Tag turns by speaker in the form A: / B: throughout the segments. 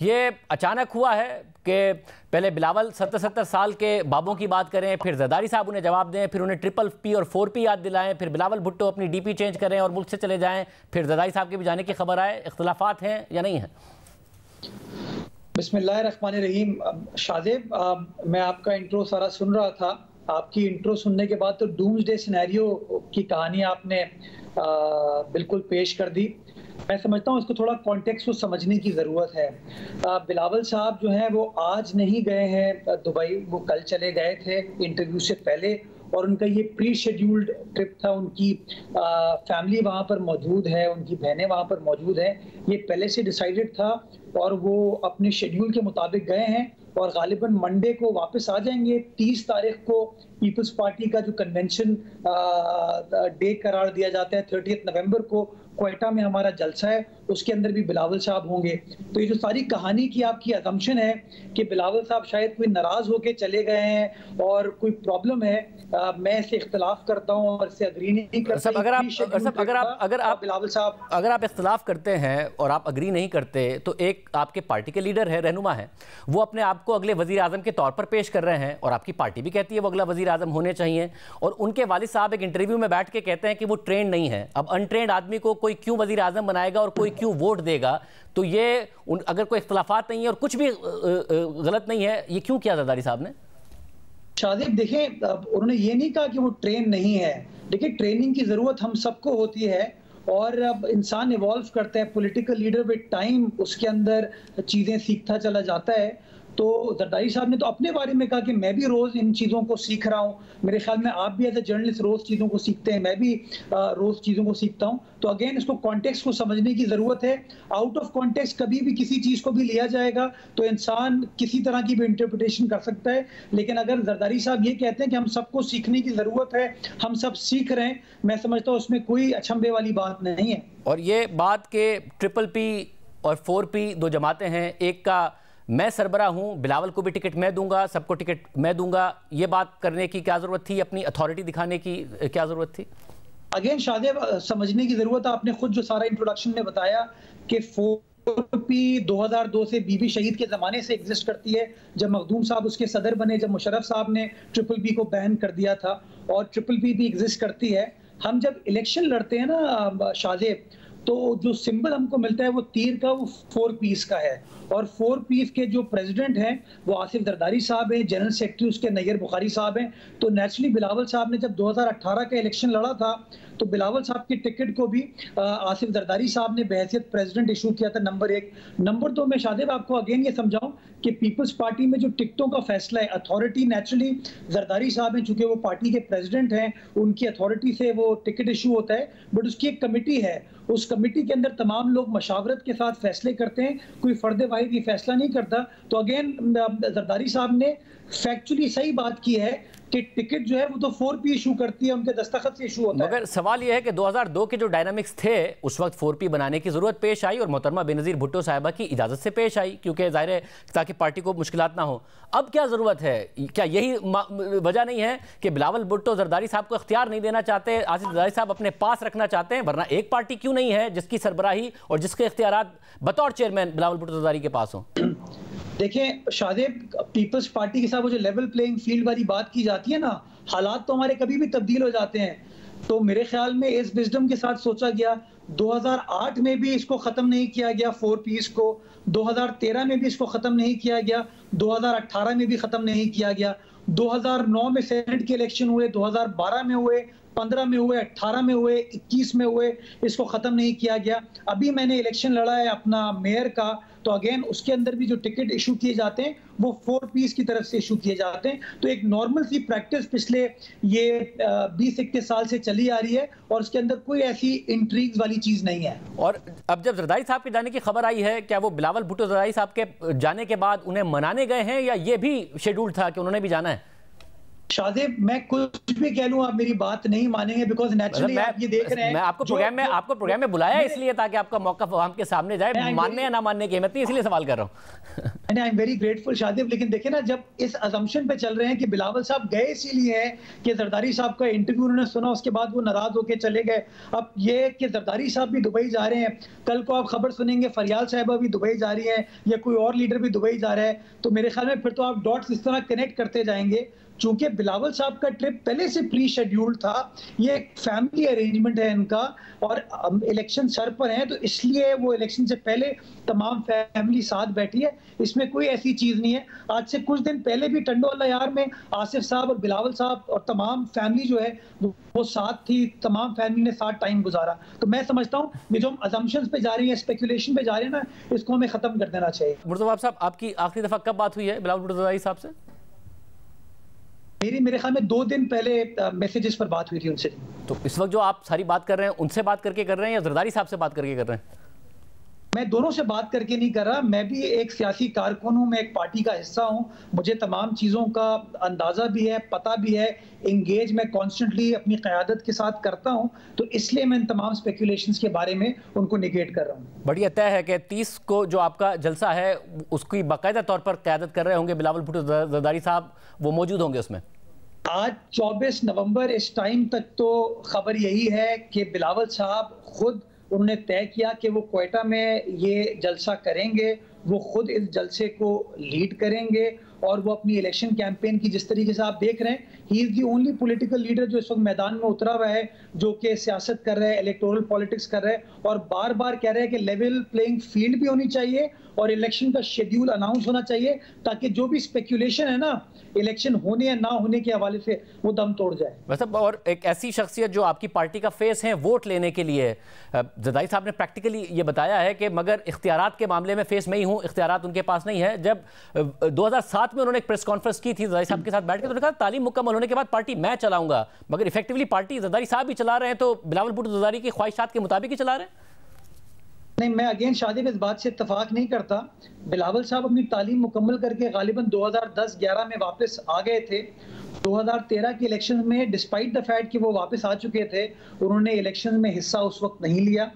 A: ये अचानक हुआ है कि पहले बिलावल 70 साल के बाबों की बात करें, फिर जरदारी साहब उन्हें जवाब दें, फिर उन्हें ट्रिपल पी और 4P याद दिलाएं, फिर बिलावल भुट्टो अपनी डीपी चेंज करें और मुल्क से चले जाएं, फिर जरदारी साहब के भी जाने की खबर आए। इख्तलाफात हैं या नहीं हैं?
B: बिस्मिल्लाहिर्रहमानिर्रहीम। शादेब, मैं आपका इंट्रो सारा सुन रहा था। आपकी इंट्रो सुनने के बाद तो डूम्सडे सिनेरियो की कहानी आपने बिल्कुल पेश कर दी। मैं समझता हूँ इसको थोड़ा कॉन्टेक्स्ट को समझने की ज़रूरत है। बिलावल साहब जो हैं वो आज नहीं गए हैं दुबई, वो कल चले गए थे इंटरव्यू से पहले, और उनका ये प्री शेड्यूल्ड ट्रिप था। उनकी फैमिली वहाँ पर मौजूद है, उनकी बहनें वहाँ पर मौजूद हैं। ये पहले से डिसाइडेड था और वो अपने शेड्यूल के मुताबिक गए हैं और गालिबन मंडे को वापस आ जाएंगे। 30 तारीख को पीपल्स पार्टी का जो कन्वेंशन डे करार दिया जाता है, 30 नवंबर को क्वेटा में हमारा जलसा है, उसके अंदर भी बिलावल साहब होंगे। तो ये जो सारी कहानी की आपकी अजम्पशन है कि बिलावल साहब शायद कोई नाराज होकर चले गए हैं और कोई प्रॉब्लम है, मैं इससे इख्तलाफ करता हूं और इससे अग्री नहीं करता।
A: अगर आप इख्तलाफ करते हैं और आप अग्री नहीं करते, तो एक आपके पार्टी के लीडर है, रहनुमा है, वो अपने आप को अगले वजीर आजम के तौर पर पेश कर रहे हैं और आपकी पार्टी भी कहती है वो अगला वजीर आजम होने चाहिए, और उनके वालिद साहब एक इंटरव्यू में बैठ के कहते हैं कि वो ट्रेंड नहीं है। अब अनट्रेंड आदमी को कोई क्यों वजीर आजम बनाएगा और कोई क्यों वोट देगा? तो ये अगर कोई इख्तलाफात नहीं है और कुछ भी गलत नहीं है, ये क्यों किया जरदारी साहब ने?
B: शादिब, देखें, उन्होंने ये नहीं कहा कि वो ट्रेन नहीं है। देखिए, ट्रेनिंग की जरूरत हम सबको होती है और अब इंसान इवॉल्व करता है। पॉलिटिकल लीडर विद टाइम उसके अंदर चीजें सीखता चला जाता है। तो जरदारी साहब ने तो अपने बारे में कहा कि मैं भी रोज इन चीजों को सीख रहा हूं। मेरे ख्याल में आप भी एज ए जर्नलिस्ट रोज चीजों को सीखते हैं, मैं भी रोज चीजों को सीखता हूं। तो अगेन इसको कॉन्टेक्स्ट को समझने की जरूरत है। आउट ऑफ कॉन्टेक्स्ट कभी भी किसी चीज को भी लिया जाएगा तो इंसान किसी तरह की भी इंटरप्रिटेशन कर सकता है। लेकिन अगर जरदारी साहब ये कहते हैं कि हम सबको सीखने की जरूरत है, हम सब सीख रहे हैं, मैं समझता हूँ उसमें कोई अचंभे वाली बात नहीं है।
A: और ये बात के ट्रिपल पी और 4P दो जमातें हैं, एक का मैं सरबरा हूं, बिलावल को भी टिकट मैं दूंगा, सबको टिकट मैं दूंगा, ये बात करने की क्या जरूरत थी? अपनी अथॉरिटी दिखाने की क्या जरूरत थी?
B: अगेन शादेब, समझने की जरूरत है। आपने खुद जो सारा इंट्रोडक्शन में बताया कि 4P 2002 से बीबी शहीद के जमाने से एग्जिस्ट करती है, जब मखदूम साहब उसके सदर बने, जब मुशर्रफ साहब ने ट्रिपल पी को बैन कर दिया था, और ट्रिपल पी भी एग्जिस्ट करती है। हम जब इलेक्शन लड़ते हैं ना शादेब, तो जो सिंबल हमको मिलता है वो तीर का, वो 4Ps का है। और 4Ps के जो प्रेसिडेंट हैं वो आसिफ जरदारी साहब हैं, जनरल सेक्रेटरी उसके नैयर बुखारी साहब हैं। तो नेचुरली बिलावल साहब ने जब 2018 का इलेक्शन लड़ा था तो बिलावल साहब की टिकट को भी आसिफ जरदारी साहब ने बहैसियत प्रेसिडेंट इशू किया था, नंबर 1। नंबर 2 में शादेब आपको अगेन ये समझाऊं कि पीपल्स पार्टी में जो टिकटों का फैसला है, अथॉरिटी नेचुरली जरदारी साहब हैं, चूंकि वो पार्टी के प्रेसिडेंट हैं, उनकी अथॉरिटी से वो टिकट इशू होता है। बट उसकी एक कमेटी है, उस कमेटी के अंदर तमाम लोग मशावरत के साथ फैसले करते हैं, कोई फर्द वाहिद ये फैसला नहीं करता। तो अगेन जरदारी साहब ने फैक्चुअली सही बात की है कि टिकट जो है वो तो 4P इशू करती है, उनके दस्तखत से इशू होता है।
A: मगर सवाल यह है कि 2002 के जो डायनामिक्स थे उस वक्त 4P बनाने की जरूरत पेश आई और मोहतरमा बेनज़ीर भुट्टो साहिबा की इजाजत से पेश आई, क्योंकि जाहिर है ताकि पार्टी को मुश्किलात ना हो। अब क्या जरूरत है? क्या यही वजह नहीं है कि बिलावल भुट्टो जरदारी साहब को इख्तियार नहीं देना चाहते, आसिफ जरदारी साहब अपने पास रखना चाहते हैं? वरना एक पार्टी क्यों नहीं है जिसकी सरबराही और जिसके इख्तियारात बतौर चेयरमैन बिलावल भुट्टो जरदारी के पास हों?
B: देखें शादेब, पीपल्स पार्टी के साथ वो जो लेवल प्लेइंग फील्ड वाली बात की जाती है ना, हालात तो हमारे कभी भी तब्दील हो जाते हैं। तो मेरे ख्याल में इस विजडम के साथ सोचा गया, 2008 में भी इसको खत्म नहीं किया गया 4Ps को, 2013 में भी इसको खत्म नहीं किया गया, 2018 में भी खत्म नहीं किया गया, 2009 में सेनेट के इलेक्शन हुए, 2012 में हुए, 15 में हुए, 18 में हुए, 21 में हुए, इसको खत्म नहीं किया गया। अभी मैंने इलेक्शन लड़ा है अपना मेयर का, तो अगेन उसके अंदर भी जो टिकट इशू किए जाते हैं वो 4Ps की तरफ से इशू किए जाते हैं। तो एक नॉर्मल सी प्रैक्टिस पिछले ये 20-21 साल से चली आ रही है और उसके अंदर कोई ऐसी इंट्रीग्स वाली चीज नहीं है।
A: और अब जब जरदारी साहब के जाने की खबर आई है, क्या वो बिलावल भुट्टो जरदारी साहब के जाने के बाद उन्हें मनाने गए हैं या ये भी शेड्यूल था कि उन्होंने भी जाना है?
B: शादेब, मैं कुछ भी कह लूं आप मेरी बात नहीं मानेंगे, बिकॉज नेचुरली आप ये देख रहे हैं।
A: मैं आपको प्रोग्राम में बुलाया इसलिए ताकि आपका मौका आवाम के सामने जाए, मानने या ना मानने की हिम्मत नहीं, इसलिए सवाल कर रहा हूं।
B: I am very grateful Shadab, लेकिन देखे ना, जब इस अजम्पशन पे चल रहे हैं कि बिलावल साहब गए इसीलिए है कि जरदारी साहब का इंटरव्यू उन्होंने सुना, उसके बाद वो नाराज होकर चले गए। अब ये कि जरदारी साहब भी दुबई जा रहे हैं, कल को आप खबर सुनेंगे फरियाल साहिबा भी दुबई जा रही है या कोई और लीडर भी दुबई जा रहा है, तो मेरे ख्याल में फिर तो आप डॉट्स इस तरह कनेक्ट करते जाएंगे। चूंकि बिलावल साहब का ट्रिप पहले से प्री शेड्यूल्ड था, ये एक फैमिली अरेंजमेंट है इनका, और इलेक्शन सर पर हैं, तो इसलिए वो इलेक्शन से पहले तमाम फैमिली साथ बैठी है। इसमें कोई ऐसी चीज नहीं है। आज से कुछ दिन पहले भी टंडोला यार में आसिफ साहब और बिलावल साहब और तमाम फैमिली जो है वो साथ थी, तमाम फैमिली ने साथ टाइम गुजारा। तो मैं समझता हूँ ये जो हम असम्पशंस पे जा रही है, स्पेकुलेशन पे जा रहे हैं ना, इसको हमें खत्म कर देना चाहिए।
A: मुर्तज़ा साहब, आपकी आखिरी दफा कब बात हुई है बिलावल भुट्टो ज़रदारी साहब से?
B: मेरे ख्याल में 2 दिन पहले मैसेजेस पर बात हुई थी उनसे।
A: तो इस वक्त जो आप सारी बात कर रहे हैं, उनसे बात करके कर रहे हैं या जरदारी साहब से बात करके कर रहे हैं?
B: मैं दोनों से बात करके नहीं कर रहा। मैं भी एक सियासी कारकुन हूं, मैं एक पार्टी का हिस्सा हूं, मुझे तमाम चीज़ों का अंदाज़ा भी है, पता भी है, इंगेज मैं कॉन्स्टेंटली अपनी क़यादत के साथ करता हूं, तो इसलिए मैं इन तमाम स्पेकुलेशंस के बारे में उनको निगेट कर रहा हूं।
A: बढ़िया तय है कि 30 को जो आपका जलसा है उसकी बाकायदा तौर पर क़यादत कर रहे होंगे बिलावल भुट्टो ज़रदारी साहब, वो मौजूद होंगे उसमें?
B: आज 24 नवंबर, इस टाइम तक तो खबर यही है कि बिलावल साहब खुद उन्होंने तय किया कि वो क्वेटा में ये जलसा करेंगे, वो खुद इस जलसे को लीड करेंगे, और वो अपनी इलेक्शन कैंपेन की जिस तरीके से आप देख रहे हैं, he is the only political leader जो इस वक्त मैदान में उतरा हुआ है, जो कि सियासत कर रहा है, इलेक्टोरल पॉलिटिक्स कर रहा है, और बार बार कह रहा है कि लेवल प्लेइंग फील्ड भी होनी चाहिए और इलेक्शन का शेड्यूल अनाउंस होना चाहिए, ताकि जो भी स्पेकुलेशन है ना इलेक्शन होने या ना होने के हवाले से, वो दम तोड़ जाए।
A: मतलब और एक ऐसी शख्सियत जो आपकी पार्टी का फेस है वोट लेने के लिए, ज़रदारी साहब ने प्रैक्टिकली ये बताया है कि मगर इख्तियारात के मामले में फेस मैं ही हूँ, इख्तियारात उनके पास नहीं है। जब 2007 में उन्होंने एक प्रेस कॉन्फ्रेंस की थी ज़रदारी साहब के साथ बैठ के, तो उन्होंने कहा तालीम मुकम्मल होने के बाद पार्टी मैं चलाऊंगा, मगर इफेक्टिवली पार्टी ज़रदारी साहब ही चला रहे हैं, तो बिलावल भुट्टो ज़रदारी की ख्वाहिशात के मुताबिक ही चला रहे हैं।
B: नहीं, मैं अगेन शादिब इस बात से इत्तफाक नहीं करता। बिलावल साहब अपनी तालीम मुकम्मल करके गालिबन 2010-11 में वापस आ गए थे। 2013 के इलेक्शन में डिस्पाइट द फैक्ट कि वो वापस आ चुके थे, उन्होंने इलेक्शन में हिस्सा उस वक्त नहीं लिया।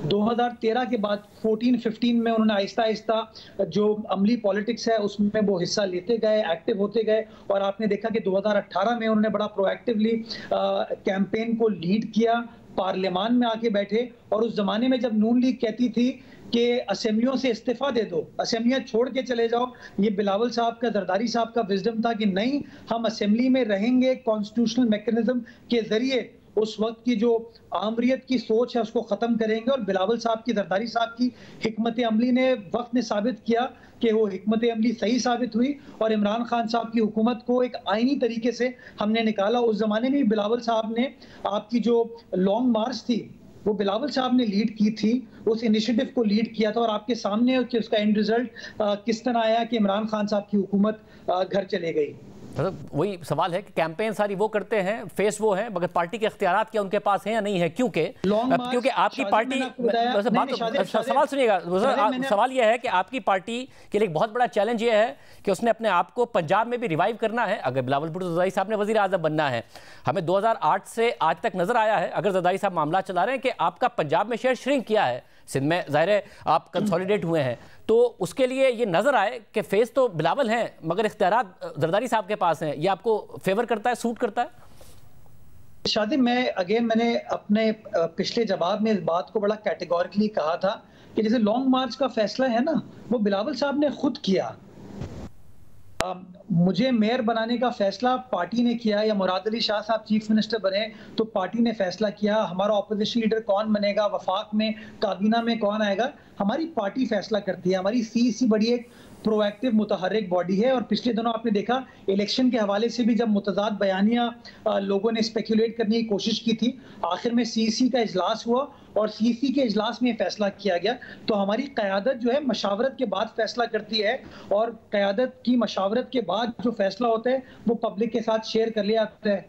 B: 2013 के बाद 14-15 में उन्होंने आहिस्ता आहिस्ता जो अमली पॉलिटिक्स है उसमें वो हिस्सा लेते गए, एक्टिव होते गए, और आपने देखा कि 2018 में उन्होंने बड़ा प्रोएक्टिवली कैंपेन को लीड किया, पार्लियामान में आके बैठे। और उस जमाने में जब नून लीग कहती थी कि असेंबलियों से इस्तीफा दे दो, असेंबलियां छोड़ के चले जाओ, ये बिलावल साहब का, जरदारी साहब का विजडम था कि नहीं, हम असेंबली में रहेंगे, कॉन्स्टिट्यूशनल मैकेनिज्म के जरिए उस वक्त की जो आमरीत की सोच है उसको खत्म करेंगे। और बिलावल साहब की, जरदारी साहब की हिकमत अमली ने वक्त ने साबित किया कि वो हिकमत अमली सही साबित हुई, और इमरान खान साहब की हुकूमत को एक आईनी तरीके से हमने निकाला। उस जमाने में बिलावल साहब ने आपकी जो लॉन्ग मार्च थी वो बिलावल साहब ने लीड की थी, उस इनिशिएटिव को लीड किया था, और आपके सामने है कि उसका एंड रिजल्ट किस तरह आया कि इमरान खान साहब की हुकूमत घर चले गई।
A: मतलब वही सवाल है कि कैंपेन सारी वो करते हैं, फेस वो है, मगर पार्टी के इख्तियारात क्या उनके पास हैं या नहीं है? क्योंकि आपकी पार्टी, सवाल सुनिएगा, सवाल यह है कि आपकी पार्टी के लिए एक बहुत बड़ा चैलेंज ये है कि उसने अपने आप को पंजाब में भी रिवाइव करना है। अगर बिलावल भुट्टो ज़रदारी साहब ने वज़ीर आज़म बनना है, हमें 2008 से आज तक नजर आया है, अगर ज़रदारी साहब मामला चला रहे हैं कि आपका पंजाब में शेयर श्रिंक किया है, सिंध में ज़ाहिर है आप कंसोलिडेट हुए हैं, तो उसके लिए ये नजर आए कि फेस तो बिलावल हैं मगर इख्तियारात जरदारी साहब के पास हैं, ये आपको फेवर करता है, सूट करता है?
B: शादिब, मैंने अपने पिछले जवाब में इस बात को बड़ा कैटेगोरिकली कहा था कि जैसे लॉन्ग मार्च का फैसला है ना, वो बिलावल साहब ने खुद किया। मुझे मेयर बनाने का फैसला पार्टी ने किया, या मुराद अली शाह साहब चीफ मिनिस्टर बने तो पार्टी ने फैसला किया। हमारा ऑपोजिशन लीडर कौन बनेगा, वफाक में, काबीना में कौन आएगा, हमारी पार्टी फैसला करती है। हमारी सीईसी बड़ी एक प्रोएक्टिव मुतहर्रिक बॉडी है, और पिछले दिनों आपने देखा इलेक्शन के हवाले से भी जब मुतजाद बयानियां लोगों ने स्पेकुलेट करने की कोशिश की थी, आखिर में सीईसी का इजलास हुआ और सीईसी के इजलास में फैसला किया गया। तो हमारी क़यादत जो है मशावरत के बाद फैसला करती है, और क़यादत की मशावरत के बाद जो फैसला होता है वो पब्लिक के साथ शेयर कर लिया जाता है।